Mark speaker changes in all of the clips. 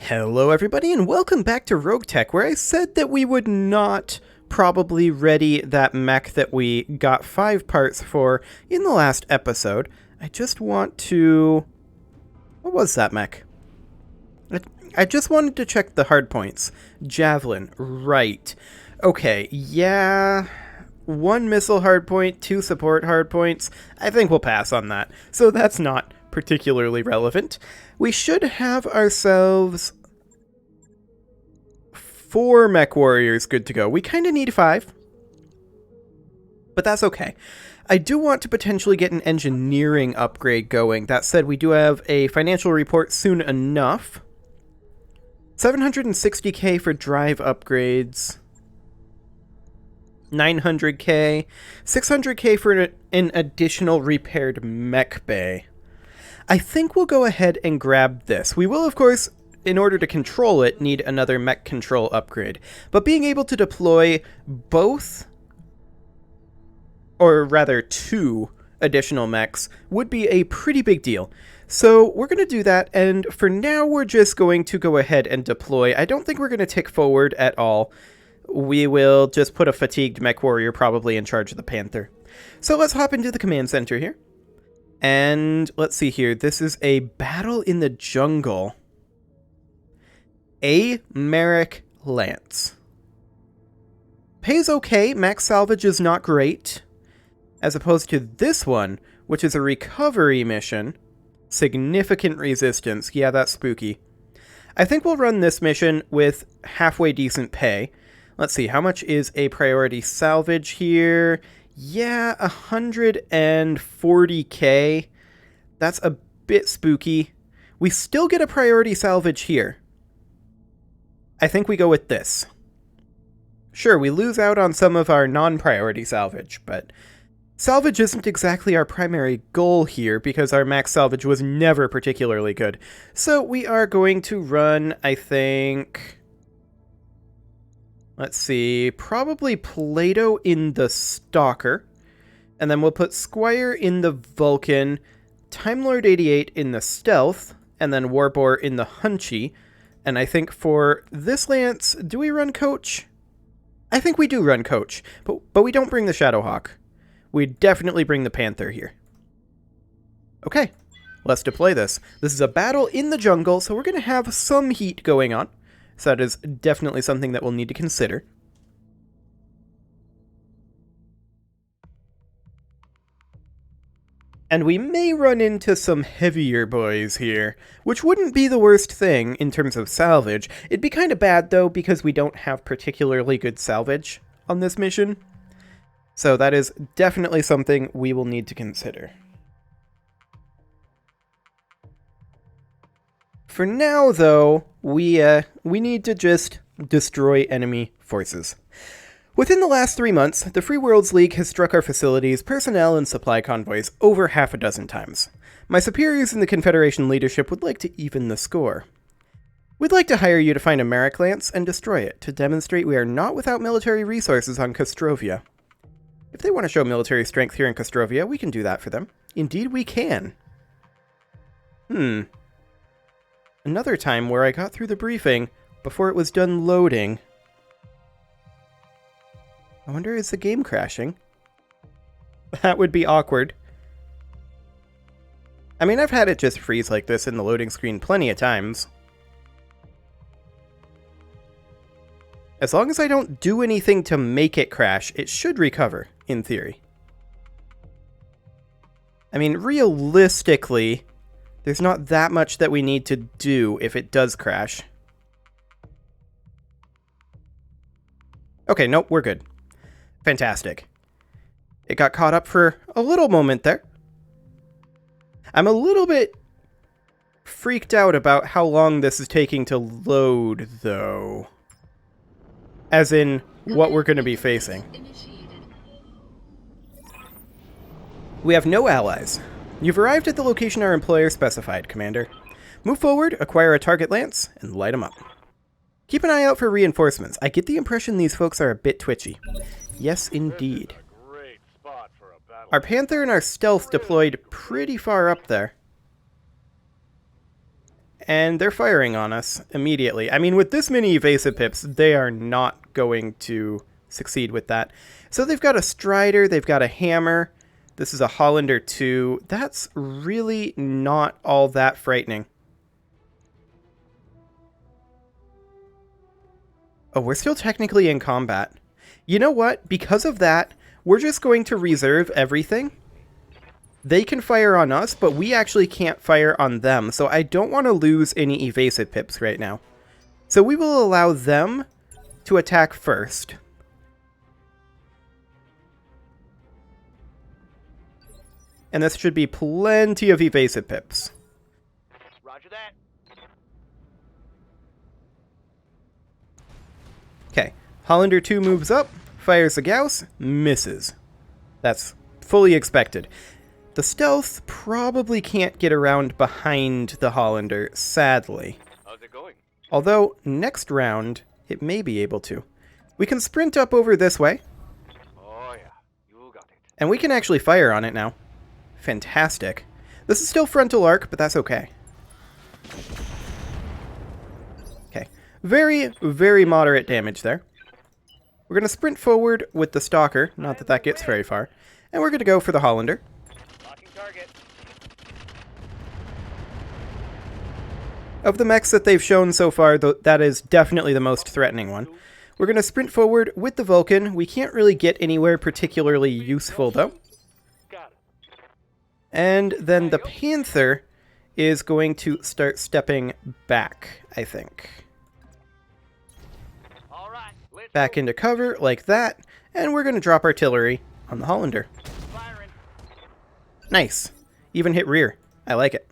Speaker 1: Hello everybody and welcome back to RogueTech, where I said that we would not probably ready that mech that we got 5 parts for in the last episode. I just want to... What was that mech? I just wanted to check the hard points. Javelin, right. Okay, yeah... 1 missile hardpoint, 2 support hardpoints. I think we'll pass on that. So that's not particularly relevant. We should have ourselves 4 mech warriors good to go. We kind of need 5, but that's okay. I do want to potentially get an engineering upgrade going. That said, we do have a financial report soon enough. 760k for drive upgrades. 900k. 600k for an additional repaired mech bay. I think we'll go ahead and grab this. We will, of course, in order to control it, need another mech control upgrade. But being able to deploy both, or rather 2 additional mechs, would be a pretty big deal. So we're going to do that, and for now we're just going to go ahead and deploy. I don't think we're going to tick forward at all. We will just put a fatigued mech warrior probably in charge of the Panther. So let's hop into the command center here. And let's see here. This is a battle in the jungle. A Merrick Lance. Pays okay. Max salvage is not great. As opposed to this one, which is a recovery mission. Significant resistance. Yeah, that's spooky. I think we'll run this mission with halfway decent pay. Let's see, how much is a priority salvage here? Yeah, 140k. That's a bit spooky. We still get a priority salvage here. I think we go with this. Sure, we lose out on some of our non-priority salvage, but salvage isn't exactly our primary goal here because our max salvage was never particularly good. So we are going to run, I think... Let's see, probably Plato in the Stalker, and then we'll put Squire in the Vulcan, Time Lord 88 in the Stealth, and then Warboar in the Hunchy. And I think for this Lance, do we run Coach? I think we do run Coach, but we don't bring the Shadowhawk. We definitely bring the Panther here. Okay, let's deploy this. This is a battle in the jungle, so we're going to have some heat going on. So that is definitely something that we'll need to consider. And we may run into some heavier boys here, which wouldn't be the worst thing in terms of salvage. It'd be kind of bad, though, because we don't have particularly good salvage on this mission. So that is definitely something we will need to consider. For now, though, we need to just destroy enemy forces. Within the last 3 months, the Free Worlds League has struck our facilities, personnel, and supply convoys over half a dozen times. My superiors in the Confederation leadership would like to even the score. We'd like to hire you to find a Merrick Lance and destroy it, to demonstrate we are not without military resources on Kostrovia. If they want to show military strength here in Kostrovia, we can do that for them. Indeed we can. Another time where I got through the briefing before it was done loading. I wonder, is the game crashing? That would be awkward. I mean, I've had it just freeze like this in the loading screen plenty of times. As long as I don't do anything to make it crash, it should recover, in theory. I mean, realistically, there's not that much that we need to do if it does crash. Okay, nope, we're good. Fantastic. It got caught up for a little moment there. I'm a little bit freaked out about how long this is taking to load, though. As in, what we're going to be facing. We have no allies. You've arrived at the location our employer specified, Commander. Move forward, acquire a target lance, and light them up. Keep an eye out for reinforcements. I get the impression these folks are a bit twitchy. Yes, indeed. Our Panther and our Stealth deployed pretty far up there. and they're firing on us immediately. I mean, with this many evasive pips, they are not going to succeed with that. So they've got a Strider, they've got a Hammer. This is a Hollander 2. That's really not all that frightening. Oh, we're still technically in combat. You know what? Because of that, we're just going to reserve everything. They can fire on us, but we actually can't fire on them, so I don't want to lose any evasive pips right now. So we will allow them to attack first. And this should be plenty of evasive pips.
Speaker 2: Roger that.
Speaker 1: Okay, Hollander 2 moves up, fires a Gauss, misses. That's fully expected. The stealth probably can't get around behind the Hollander, sadly.
Speaker 2: How's it going?
Speaker 1: Although, next round, it may be able to. We can sprint up over this way.
Speaker 2: Oh yeah, you got it.
Speaker 1: And we can actually fire on it now. Fantastic. This is still frontal arc, but that's okay. Okay. Very, very moderate damage there. We're going to sprint forward with the Stalker, not that that gets very far. And we're going to go for the Hollander.
Speaker 2: Locking target.
Speaker 1: Of the mechs that they've shown so far, that is definitely the most threatening one. We're going to sprint forward with the Vulcan. We can't really get anywhere particularly useful, though.
Speaker 2: Got it.
Speaker 1: And then the Panther is going to start stepping back, I think.
Speaker 2: All right, let's
Speaker 1: Back
Speaker 2: go.
Speaker 1: into cover, like that. And we're going to drop artillery on the Hollander.
Speaker 2: Firing.
Speaker 1: Nice. Even hit rear. I like it.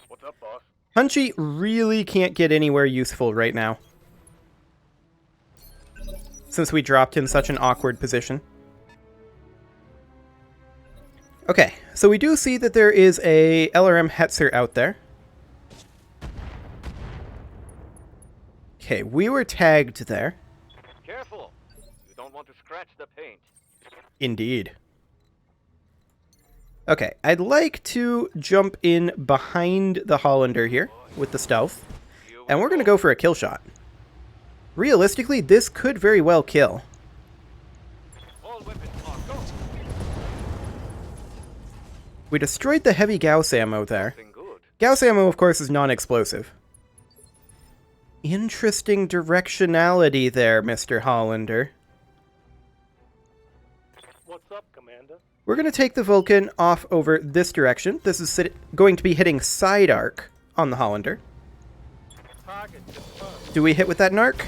Speaker 2: What's up, boss?
Speaker 1: Hunchy really can't get anywhere useful right now, since we dropped in such an awkward position. Okay, so we do see that there is a LRM Hetzer out there. Okay, we were tagged there.
Speaker 2: Careful. You don't want to scratch the paint.
Speaker 1: Indeed. Okay, I'd like to jump in behind the Hollander here with the stealth, and we're going to go for a kill shot. Realistically, this could very well kill.
Speaker 2: All weapons locked. Go.
Speaker 1: We destroyed the heavy Gauss ammo there.
Speaker 2: Something good.
Speaker 1: Gauss ammo, of course, is non-explosive. Interesting directionality there, Mr. Hollander.
Speaker 2: What's up, Commander?
Speaker 1: We're going to take the Vulcan off over this direction. This is going to be hitting side arc on the Hollander.
Speaker 2: Target confirmed.
Speaker 1: Do we hit with that narc?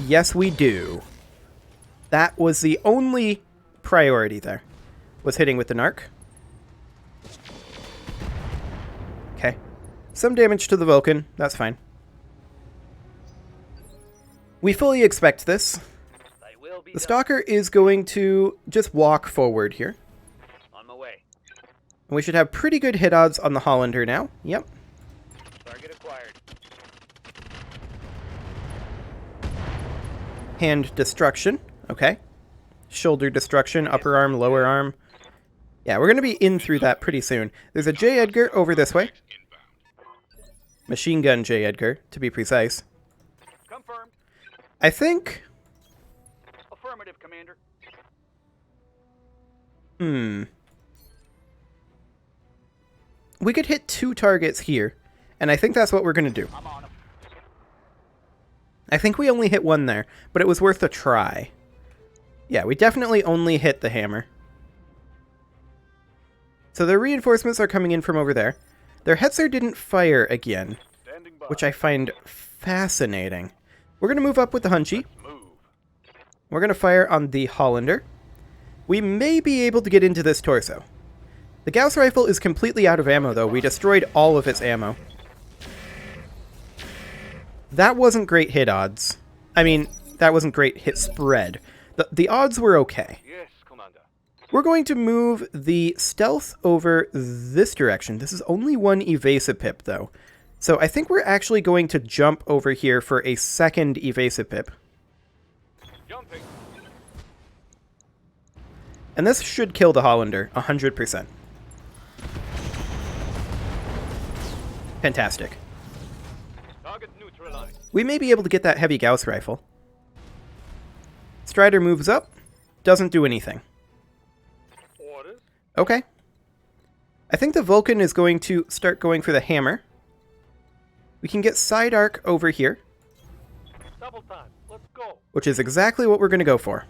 Speaker 1: Yes, we do. That was the only priority there, was hitting with the narc. Okay. Some damage to the Vulcan. That's fine. We fully expect this.
Speaker 2: I will be
Speaker 1: The
Speaker 2: done.
Speaker 1: Stalker is going to just walk forward here.
Speaker 2: On my way.
Speaker 1: And we should have pretty good hit odds on the Hollander now. Yep.
Speaker 2: Target acquired.
Speaker 1: Hand destruction. Okay. Shoulder destruction, upper arm, lower arm. Yeah, we're going to be in through that pretty soon. There's a J. Edgar over this way. Machine gun J. Edgar, to be precise.
Speaker 2: Confirmed.
Speaker 1: I think...
Speaker 2: Affirmative, Commander.
Speaker 1: We could hit 2 targets here, and I think that's what we're going to do.
Speaker 2: I'm on him.
Speaker 1: I think we only hit 1 there, but it was worth a try. Yeah, we definitely only hit the hammer. So their reinforcements are coming in from over there. Their Hetzer didn't fire again,
Speaker 2: Standing by.
Speaker 1: which I find fascinating. We're going to move up with the Hunchy.
Speaker 2: Move.
Speaker 1: We're going to fire on the Hollander. We may be able to get into this torso. The Gauss rifle is completely out of ammo, though. We destroyed all of its ammo. That wasn't great hit odds. I mean, that wasn't great hit spread. The odds were okay.
Speaker 2: Yes, Commander.
Speaker 1: We're going to move the stealth over this direction. This is only 1 evasive pip, though. So I think we're actually going to jump over here for a second evasive pip.
Speaker 2: Jumping.
Speaker 1: And this should kill the Hollander, we may be able to get that heavy Gauss rifle. Strider moves up, doesn't do anything.
Speaker 2: Orders?
Speaker 1: Okay. I think the Vulcan is going to start going for the hammer. We can get side arc over here,
Speaker 2: Double time. Let's go.
Speaker 1: which is exactly what we're going to go for.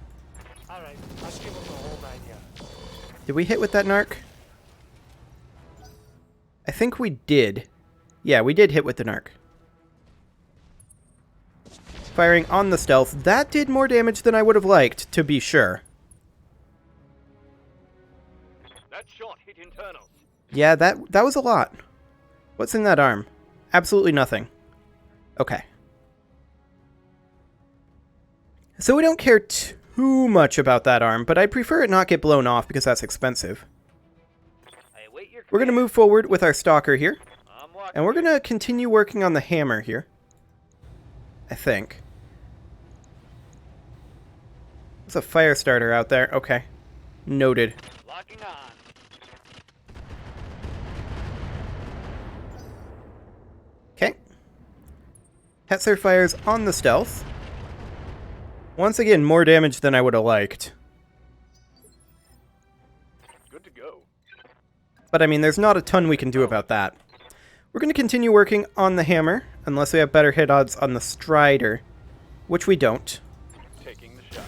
Speaker 2: Alright, I'll give him the whole 9 yards.
Speaker 1: Did we hit with that narc? I think we did. Yeah, we did hit with the narc. Firing on the stealth. That did more damage than I would have liked, to be sure.
Speaker 2: That shot hit internals.
Speaker 1: Yeah, that was a lot. What's in that arm? Absolutely nothing. Okay. So we don't care too much about that arm, but I'd prefer it not get blown off because that's expensive.
Speaker 2: I await your
Speaker 1: We're going to
Speaker 2: command.
Speaker 1: move forward with our stalker here,
Speaker 2: I'm walking.
Speaker 1: and we're going to continue working on the hammer here. I think. There's a fire starter out there. Okay. Noted.
Speaker 2: Locking on.
Speaker 1: Okay. Hetzer fires on the stealth. Once again, more damage than I would have liked.
Speaker 2: Good to go.
Speaker 1: But I mean, there's not a ton we can do about that. We're going to continue working on the hammer, unless we have better hit odds on the strider, which we don't.
Speaker 2: Taking the shot.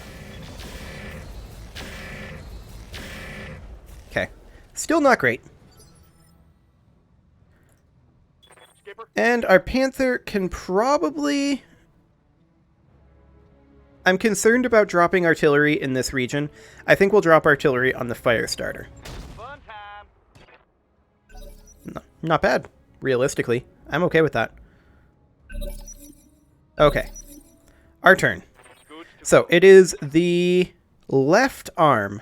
Speaker 1: Okay. Still not great.
Speaker 2: Skipper.
Speaker 1: And our Panther can probably... I'm concerned about dropping artillery in this region. I think we'll drop artillery on the fire starter.
Speaker 2: Fun time.
Speaker 1: No, not bad, realistically. I'm okay with that. Okay. Our turn.
Speaker 2: Good to
Speaker 1: So, it is the left arm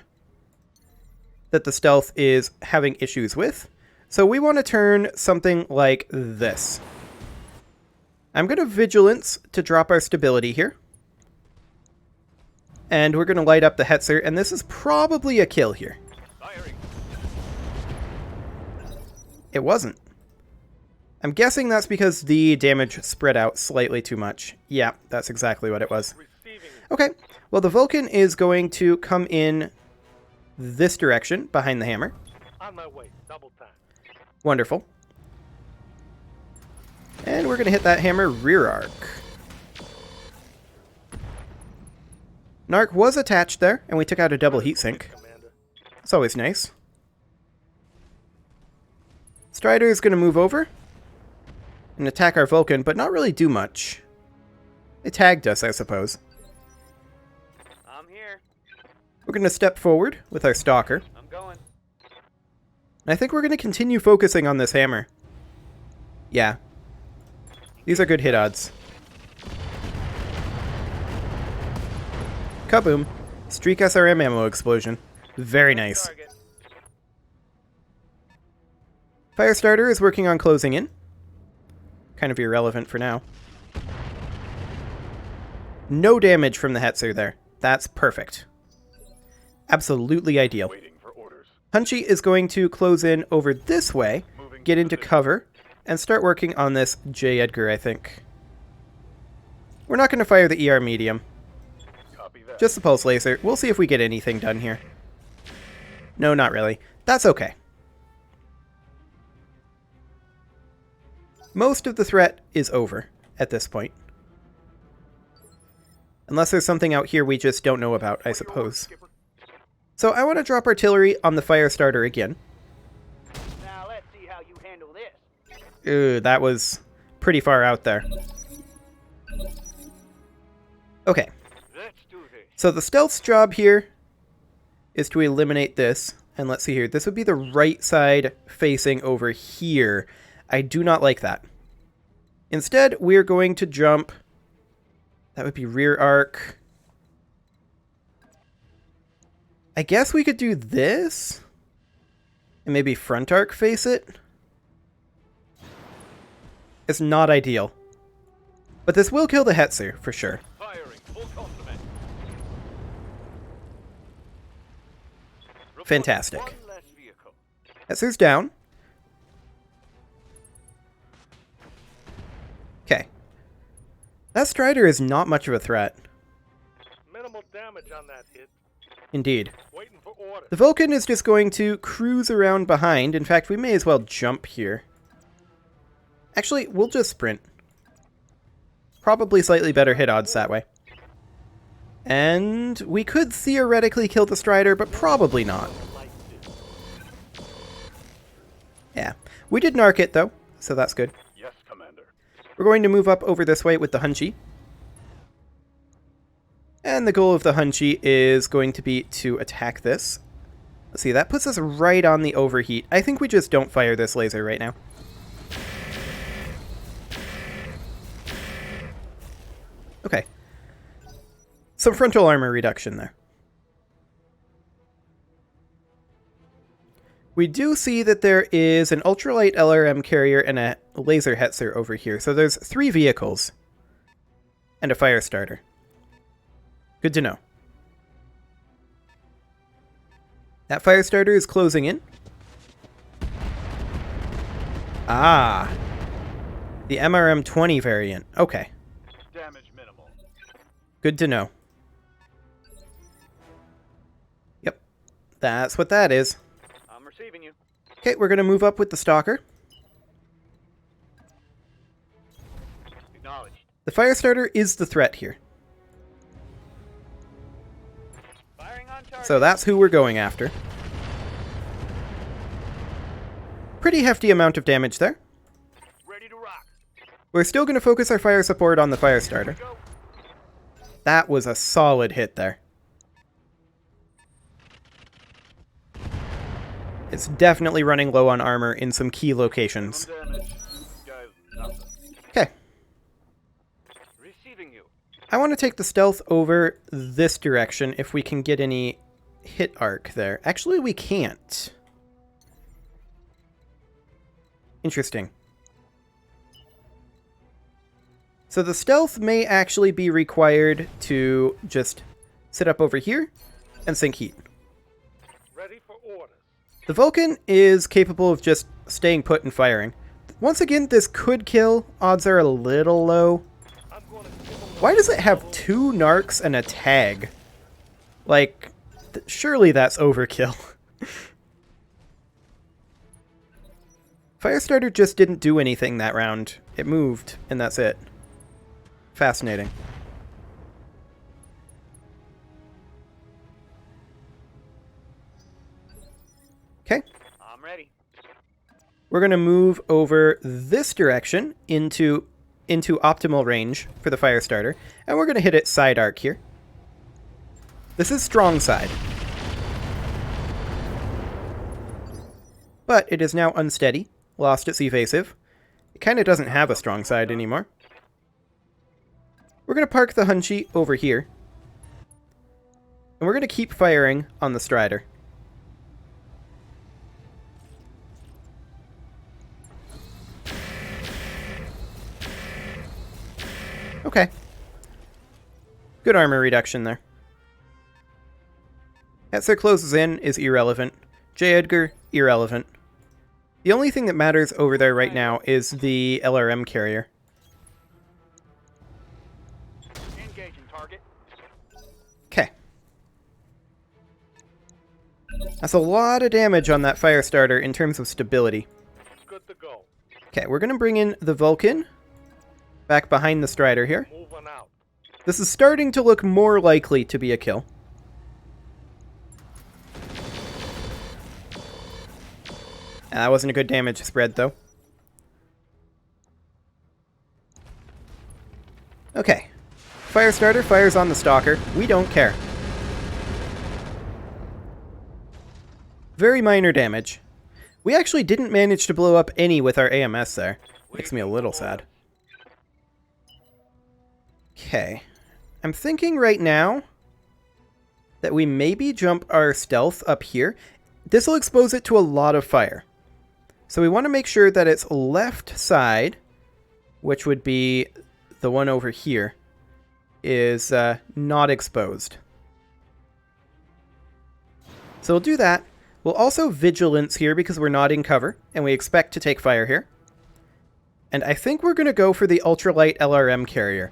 Speaker 1: that the stealth is having issues with. So we want to turn something like this. I'm going to Vigilance to drop our stability here. And we're going to light up the Hetzer, and this is probably a kill here.
Speaker 2: firing.
Speaker 1: It wasn't. I'm guessing that's because the damage spread out slightly too much. Yeah, that's exactly what it was.
Speaker 2: Receiving.
Speaker 1: Okay, well the Vulcan is going to come in this direction, behind the hammer.
Speaker 2: On my way. Double time.
Speaker 1: Wonderful. And we're going to hit that hammer rear arc. Narc was attached there, and we took out a double heatsink.
Speaker 2: Commander.
Speaker 1: It's always nice. Strider is going to move over and attack our Vulcan, but not really do much. They tagged us, I suppose.
Speaker 2: I'm here.
Speaker 1: We're going to step forward with our Stalker.
Speaker 2: I'm going.
Speaker 1: And I think we're going to continue focusing on this hammer. Yeah. These are good hit odds. Kaboom. Streak SRM ammo explosion. Very nice.
Speaker 2: Target.
Speaker 1: Firestarter is working on closing in. Kind of irrelevant for now. No damage from the Hetzer there. That's perfect. Absolutely ideal.
Speaker 2: Waiting for orders.
Speaker 1: Hunchy is going to close in over this way,
Speaker 2: Moving
Speaker 1: get
Speaker 2: to
Speaker 1: into
Speaker 2: position.
Speaker 1: cover, and start working on this J. Edgar, I think. We're not going to fire the ER medium.
Speaker 2: Copy that.
Speaker 1: Just the pulse laser. We'll see if we get anything done here. No, not really. That's okay. Most of the threat is over at this point. Unless there's something out here we just don't know about, I suppose.
Speaker 2: Skipper.
Speaker 1: So I want to drop artillery on the fire starter again.
Speaker 2: Now let's see how you handle this.
Speaker 1: Ooh, that was pretty far out there. Okay,
Speaker 2: Let's do this.
Speaker 1: so the stealth's job here is to eliminate this. And let's see here. This would be the right side facing over here. I do not like that. Instead, we're going to jump. That would be rear arc. I guess we could do this. And maybe front arc face it. It's not ideal. But this will kill the Hetzer, for sure.
Speaker 2: Firing. Full complement. Report
Speaker 1: Fantastic.
Speaker 2: one less vehicle.
Speaker 1: Hetzer's down. Okay. That Strider is not much of a threat.
Speaker 2: Minimal damage on that hit.
Speaker 1: Indeed.
Speaker 2: Waiting for orders.
Speaker 1: The Vulcan is just going to cruise around behind. In fact, we may as well jump here. Actually, we'll just sprint. Probably slightly better hit odds that way. And we could theoretically kill the Strider, but probably not. Yeah. We did narc it, though, so that's good.
Speaker 2: Yes, Commander.
Speaker 1: We're going to move up over this way with the Hunchy. And the goal of the Hunchy is going to be to attack this. Let's see, that puts us right on the overheat. I think we just don't fire this laser right now. Okay. Some frontal armor reduction there. We do see that there is an ultralight LRM carrier and a laser Hetzer over here. So there's 3 vehicles and a fire starter. Good to know. That fire starter is closing in. Ah. The MRM-20 variant. Okay.
Speaker 2: Damage minimal.
Speaker 1: Good to know. Yep. That's what that is.
Speaker 2: I'm receiving you.
Speaker 1: Okay, we're going to move up with the Stalker.
Speaker 2: Acknowledged.
Speaker 1: The fire starter is the threat here.
Speaker 2: Firing on target.
Speaker 1: So that's who we're going after. Pretty hefty amount of damage there.
Speaker 2: Ready to rock.
Speaker 1: We're still going to focus our fire support on the fire starter.
Speaker 2: Go.
Speaker 1: That was a solid hit there. It's definitely running low on armor in some key locations.
Speaker 2: Damage. Guys, nothing.
Speaker 1: Okay.
Speaker 2: Receiving you.
Speaker 1: I want to take the stealth over this direction if we can get any hit arc there. Actually, we can't. Interesting. So the stealth may actually be required to just sit up over here and sink heat.
Speaker 2: Ready for orders.
Speaker 1: The Vulcan is capable of just staying put and firing. Once again, this could kill. Odds are a little low.
Speaker 2: I'm going to give them
Speaker 1: Why does it have 2 narcs and a tag? Like, surely that's overkill. Firestarter just didn't do anything that round. It moved, and that's it. Fascinating. Okay.
Speaker 2: I'm ready.
Speaker 1: We're going to move over this direction into optimal range for the Firestarter, and we're going to hit it side arc here. This is strong side. But it is now unsteady, lost its evasive. It kind of doesn't have a strong side anymore. We're going to park the Hunchy over here. And we're going to keep firing on the Strider. Okay. Good armor reduction there. Hetzer closes in is irrelevant. J. Edgar, irrelevant. The only thing that matters over there right now is the LRM carrier.
Speaker 2: Engaging target.
Speaker 1: Okay. That's a lot of damage on that Firestarter in terms of stability.
Speaker 2: Good to go.
Speaker 1: Okay, we're going to bring in the Vulcan back behind the Strider here.
Speaker 2: Moving out.
Speaker 1: This is starting to look more likely to be a kill. That wasn't a good damage spread, though. Okay. Firestarter fires on the Stalker. We don't care. Very minor damage. We actually didn't manage to blow up any with our AMS there. Makes me a little sad. Okay. I'm thinking right now that we maybe jump our stealth up here. This will expose it to a lot of fire. So we want to make sure that its left side, which would be the one over here, is not exposed. So we'll do that. We'll also vigilance here because we're not in cover, and we expect to take fire here. And I think we're going to go for the ultralight LRM carrier.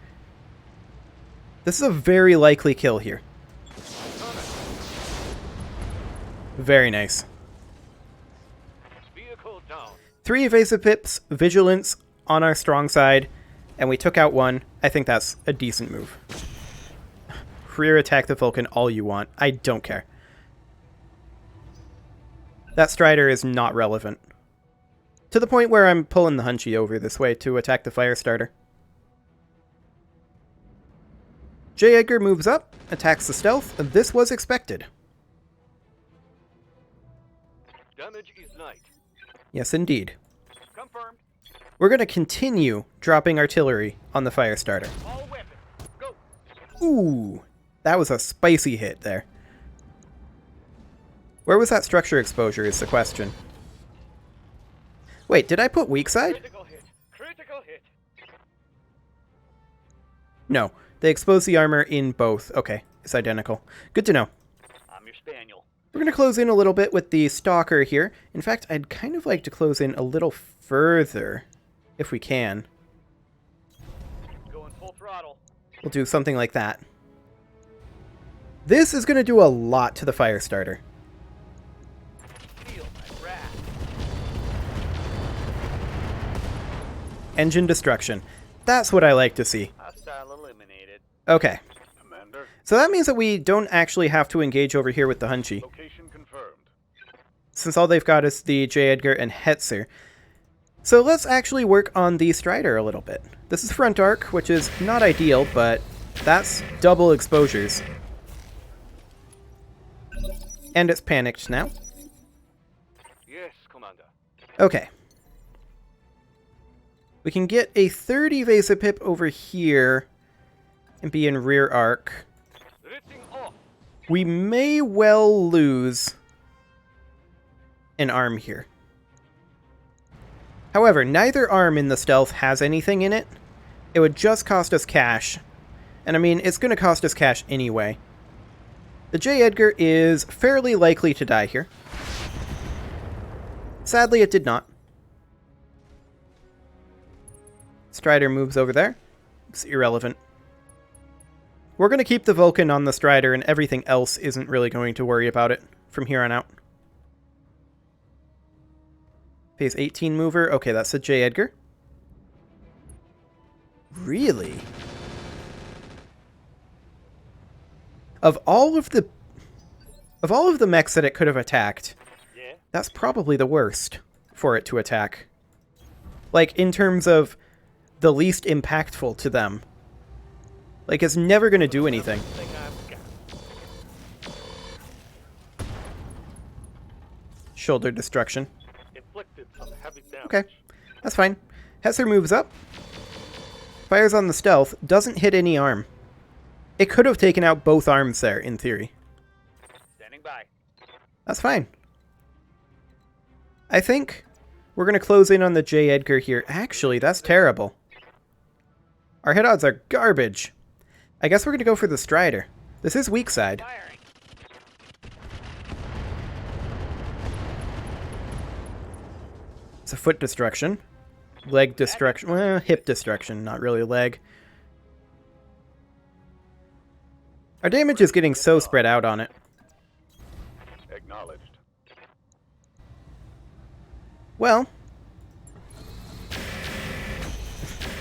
Speaker 1: This is a very likely kill here. Very nice.
Speaker 2: Vehicle down.
Speaker 1: 3 evasive pips, vigilance on our strong side, and we took out 1. I think that's a decent move. Rear attack the Vulcan all you want. I don't care. That Strider is not relevant. To the point where I'm pulling the Hunchy over this way to attack the Firestarter. J. Edgar moves up, attacks the stealth. This was expected.
Speaker 2: Damage is light.
Speaker 1: Yes, indeed.
Speaker 2: Confirmed.
Speaker 1: We're going to continue dropping artillery on the Firestarter.
Speaker 2: All weapons. Go.
Speaker 1: Ooh, that was a spicy hit there. Where was that structure exposure is the question. Wait, did I put weak side?
Speaker 2: Critical hit. Critical hit.
Speaker 1: No, they exposed the armor in both. Okay, it's identical. Good to know.
Speaker 2: I'm your spaniel.
Speaker 1: We're going to close in a little bit with the Stalker here. In fact, I'd kind of like to close in a little further, if we can.
Speaker 2: Going full throttle.
Speaker 1: We'll do something like that. This is going to do a lot to the Firestarter.
Speaker 2: Feel my wrath.
Speaker 1: Engine destruction. That's what I like to see.
Speaker 2: Hostile eliminated.
Speaker 1: Okay.
Speaker 2: Commander.
Speaker 1: So that means that we don't actually have to engage over here with the Hunchy,
Speaker 2: Location confirmed.
Speaker 1: since all they've got is the J. Edgar and Hetzer. So let's actually work on the Strider a little bit. This is front arc, which is not ideal, but that's double exposures. And it's panicked now.
Speaker 2: Yes, Commander.
Speaker 1: Okay. We can get a third evasive pip over here and be in rear arc.
Speaker 2: Ripping off.
Speaker 1: We may well lose an arm here. However, neither arm in the stealth has anything in it. It would just cost us cash. And I mean, it's going to cost us cash anyway. The J. Edgar is fairly likely to die here. Sadly, it did not. Strider moves over there. It's irrelevant. We're going to keep the Vulcan on the Strider, and everything else isn't really going to worry about it from here on out. Phase 18 mover. Okay, that's a J. Edgar. Really? Of all of the mechs that it could have attacked,
Speaker 2: Yeah.
Speaker 1: that's probably the worst for it to attack. Like, in terms of the least impactful to them. Like, it's never going to do anything.
Speaker 2: Thing I've got.
Speaker 1: Shoulder destruction.
Speaker 2: Inflicted some heavy damage.
Speaker 1: Okay, that's fine. Hetzer moves up. Fires on the stealth. Doesn't hit any arm. It could have taken out both arms there, in theory.
Speaker 2: Standing by.
Speaker 1: That's fine. I think we're going to close in on the J. Edgar here. Actually, that's terrible. Our hit odds are garbage. I guess we're going to go for the Strider. This is weak side.
Speaker 2: Firing.
Speaker 1: It's a foot destruction. Leg destruction. Well, hip destruction, not really leg. Our damage is getting so spread out on it.
Speaker 2: Acknowledged.
Speaker 1: Well,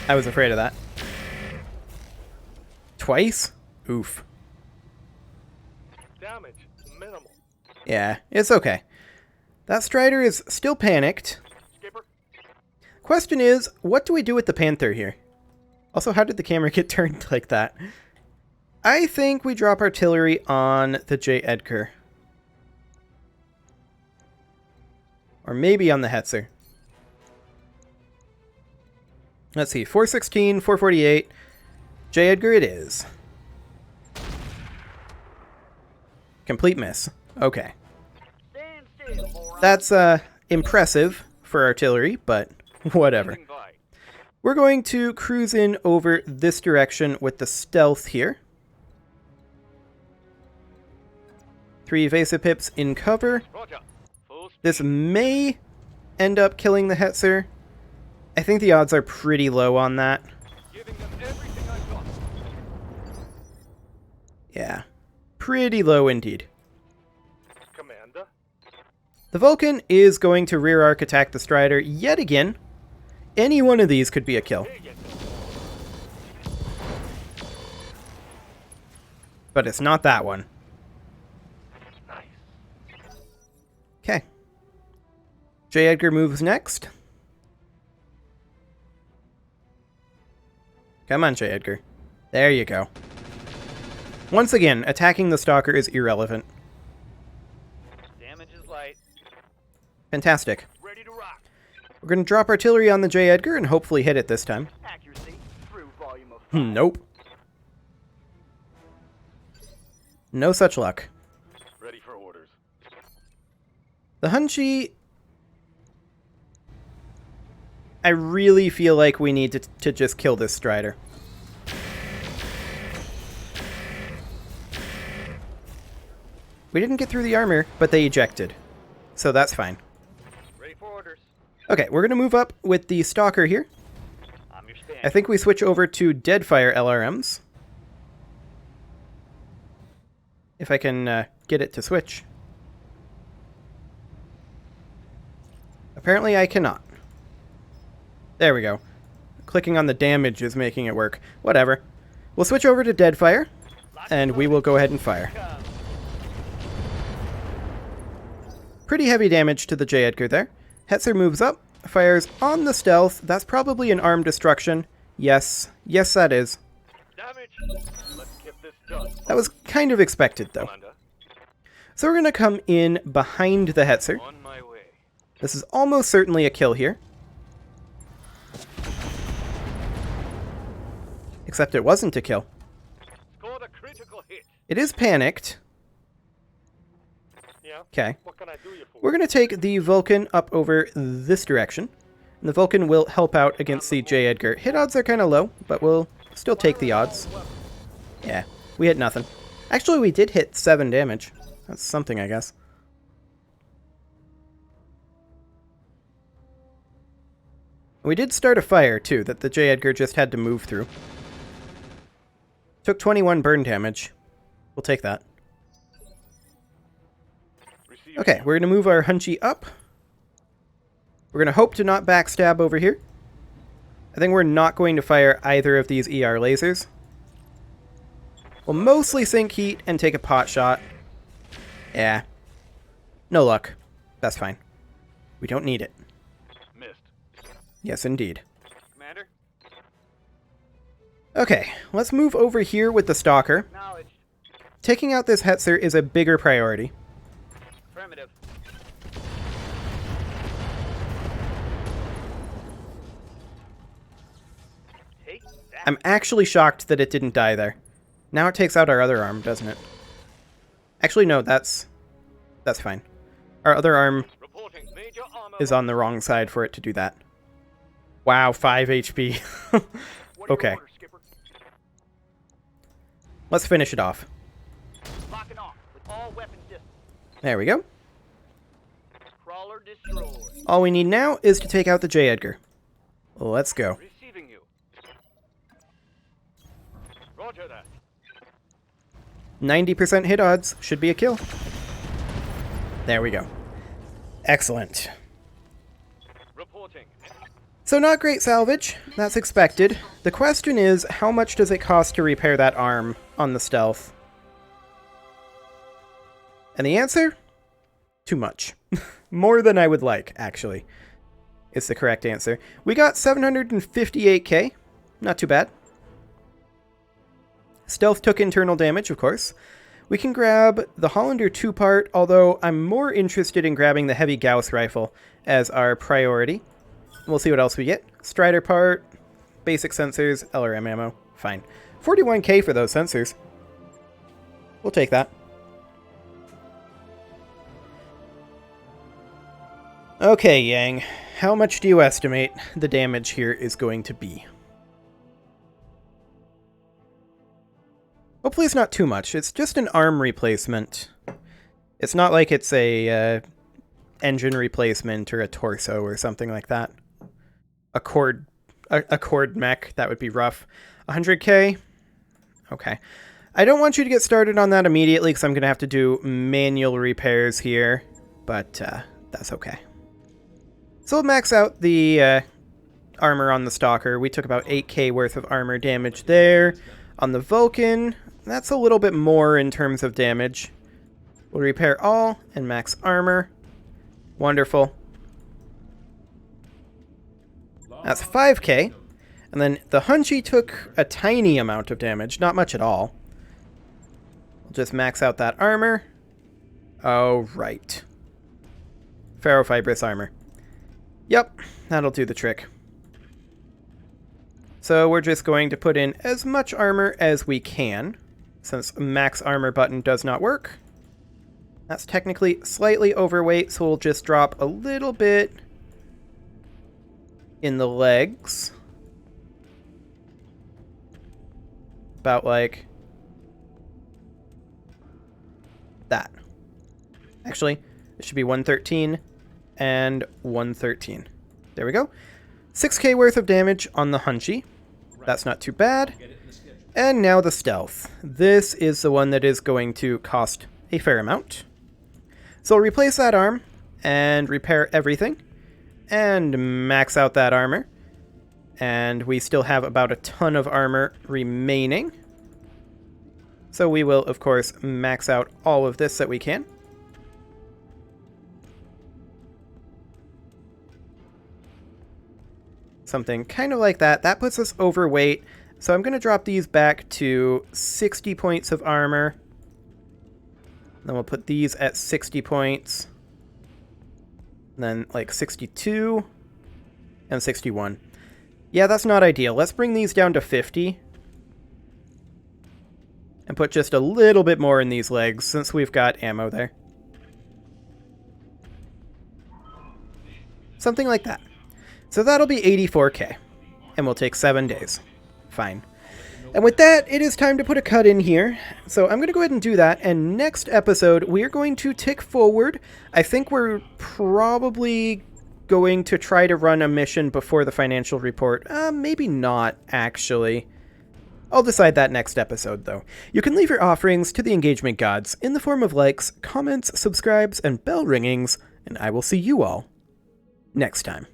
Speaker 1: I was afraid of that. Twice? Oof.
Speaker 2: Damage minimal.
Speaker 1: Yeah, it's okay. That Strider is still panicked.
Speaker 2: Skipper.
Speaker 1: Question is, what do we do with the Panther here? Also, how did the camera get turned like that? I think we drop artillery on the J. Edgar. Or maybe on the Hetzer. Let's see, 416, 448. J. Edgar it is. Complete miss. Okay.
Speaker 2: Stand still, moron.
Speaker 1: That's impressive for artillery, but whatever.
Speaker 2: Standing by.
Speaker 1: We're going to cruise in over this direction with the stealth here. 3 evasive pips in cover.
Speaker 2: Roger. Full speed.
Speaker 1: This may end up killing the Hetzer. I think the odds are pretty low on that.
Speaker 2: Giving them everything I've got.
Speaker 1: Yeah. Pretty low indeed.
Speaker 2: Commander?
Speaker 1: The Vulcan is going to rear arc attack the Strider yet again. Any one of these could be a kill.
Speaker 2: Here you go.
Speaker 1: But it's not that one.
Speaker 2: Nice.
Speaker 1: Okay. J. Edgar moves next. Come on, J. Edgar. There you go. Once again, attacking the Stalker is irrelevant.
Speaker 2: Damage is light.
Speaker 1: Fantastic.
Speaker 2: Ready to rock.
Speaker 1: We're going to drop artillery on the J. Edgar and hopefully hit it this time.
Speaker 2: Accuracy through volume of
Speaker 1: Nope. No such luck.
Speaker 2: Ready for orders.
Speaker 1: The Hunchi... I really feel like we need to just kill this Strider. We didn't get through the armor, but they ejected. So that's fine.
Speaker 2: Ready for orders.
Speaker 1: Okay, we're going to move up with the Stalker here.
Speaker 2: I'm your stand.
Speaker 1: I think we switch over to Deadfire LRMs. If I can get it to switch. Apparently I cannot. There we go. Clicking on the damage is making it work. Whatever. We'll switch over to Deadfire, and we will go ahead and fire. Pretty heavy damage to the J. Edgar there. Hetzer moves up, fires on the stealth. That's probably an arm destruction. Yes. Yes, that is.
Speaker 2: Damage. Let's get this done.
Speaker 1: That was kind of expected, though.
Speaker 2: Commander.
Speaker 1: So we're going to come in behind the Hetzer.
Speaker 2: On my way.
Speaker 1: This is almost certainly a kill here. Except it wasn't a kill.
Speaker 2: Scored a critical hit.
Speaker 1: It is panicked.
Speaker 2: Yeah.
Speaker 1: Okay.
Speaker 2: What can I do you for?
Speaker 1: We're going to take the Vulcan up over this direction. And the Vulcan will help out against the J. Edgar. Hit odds are kind of low, but we'll still take the odds. Yeah, we hit nothing. Actually, we did hit 7 damage. That's something, I guess. We did start a fire, too, that the J. Edgar just had to move through. Took 21 burn damage. We'll take that.
Speaker 2: Receive.
Speaker 1: Okay, we're going to move our Hunchi up. We're going to hope to not backstab over here. I think we're not going to fire either of these ER lasers. We'll mostly sink heat and take a pot shot. Yeah. No luck. That's fine. We don't need it.
Speaker 2: Missed.
Speaker 1: Yes, indeed.
Speaker 2: Commander.
Speaker 1: Okay, let's move over here with the Stalker.
Speaker 2: Knowledge.
Speaker 1: Taking out this Hetzer is a bigger priority.
Speaker 2: Affirmative. Take that.
Speaker 1: I'm actually shocked that it didn't die there. Now it takes out our other arm, doesn't it? Actually, no, that's fine. Our other arm
Speaker 2: Reporting major armor.
Speaker 1: is on the wrong side for it to do that. Wow, 5 HP.
Speaker 2: What are your
Speaker 1: Okay,
Speaker 2: orders, Skipper?
Speaker 1: let's finish it off.
Speaker 2: Locking off with all weapons distance.
Speaker 1: There we go.
Speaker 2: Crawler destroyed.
Speaker 1: All we need now is to take out the J. Edgar. Let's go.
Speaker 2: Receiving you. Roger that.
Speaker 1: 90% hit odds. Should be a kill. There we go. Excellent.
Speaker 2: Reporting.
Speaker 1: So not great salvage. That's expected. The question is, how much does it cost to repair that arm on the stealth? And the answer? Too much. More than I would like, actually. It's the correct answer. We got 758k. Not too bad. Stealth took internal damage, of course. We can grab the Hollander 2-part, although I'm more interested in grabbing the heavy Gauss rifle as our priority. We'll see what else we get. Strider part, basic sensors, LRM ammo. Fine. 41k for those sensors. We'll take that. Okay, Yang. How much do you estimate the damage here is going to be? Hopefully it's not too much. It's just an arm replacement. It's not like it's a engine replacement or a torso or something like that. A cord mech, that would be rough. 100k? Okay. I don't want you to get started on that immediately because I'm going to have to do manual repairs here, but that's okay. So we'll max out the armor on the Stalker. We took about 8k worth of armor damage there. On the Vulcan, that's a little bit more in terms of damage. We'll repair all and max armor. Wonderful. That's 5k. And then the Hunchy took a tiny amount of damage, not much at all. We'll just max out that armor. Oh, right. Ferrofibrous armor. Yep, that'll do the trick. So we're just going to put in as much armor as we can, since max armor button does not work. That's technically slightly overweight, so we'll just drop a little bit in the legs. About like that. Actually, it should be 113 and 113. There we go. 6k worth of damage on the Hunchy. That's not too bad. And now the Stealth. This is the one that is going to cost a fair amount. So I'll replace that arm and repair everything and max out that armor. And we still have about a ton of armor remaining. So we will, of course, max out all of this that we can. Something kind of like that. That puts us overweight. So I'm going to drop these back to 60 points of armor. Then we'll put these at 60 points. And then like 62 and 61. Yeah, that's not ideal. Let's bring these down to 50. And put just a little bit more in these legs since we've got ammo there. Something like that. So that'll be 84k. And we'll take 7 days. Fine. And with that, it is time to put a cut in here. So I'm going to go ahead and do that. And next episode, we are going to tick forward. I think we're probably going to try to run a mission before the financial report. Maybe not, actually. I'll decide that next episode, though. You can leave your offerings to the engagement gods in the form of likes, comments, subscribes, and bell ringings, and I will see you all next time.